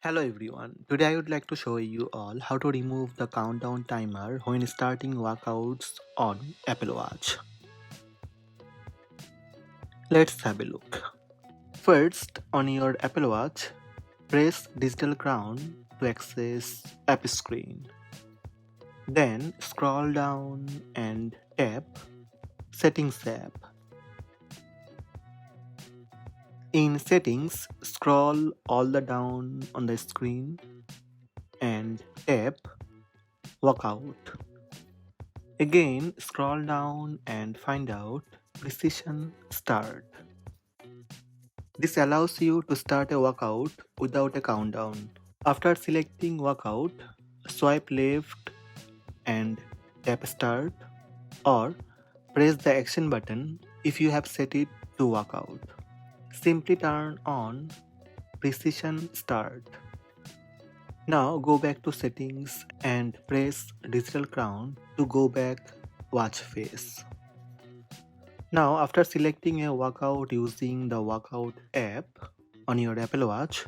Hello everyone. Today I would like to show you all how to remove the countdown timer when starting workouts on Apple Watch. Let's have a look. First, on your Apple Watch, press digital crown to access app screen. Then scroll down and tap Settings app. In Settings, scroll all the down on the screen and tap Workout. Again, scroll down and find out Precision Start. This allows you to start a workout without a countdown. After selecting Workout, swipe left and tap Start, or press the action button if you have set it to Workout. Simply turn on Precision Start. Now go back to Settings and press Digital Crown to go back watch face. Now after selecting a workout using the workout app on your Apple Watch,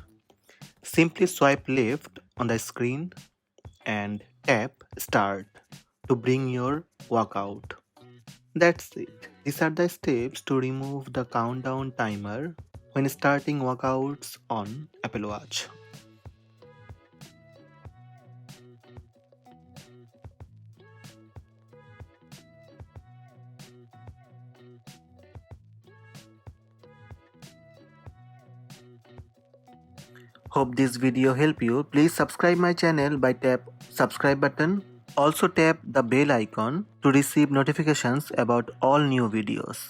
simply swipe left on the screen and tap Start to bring your workout. That's it. These are the steps to remove the countdown timer when starting workouts on Apple Watch. Hope this video help you. Please subscribe my channel by tap subscribe button. Also tap the bell icon to receive notifications about all new videos.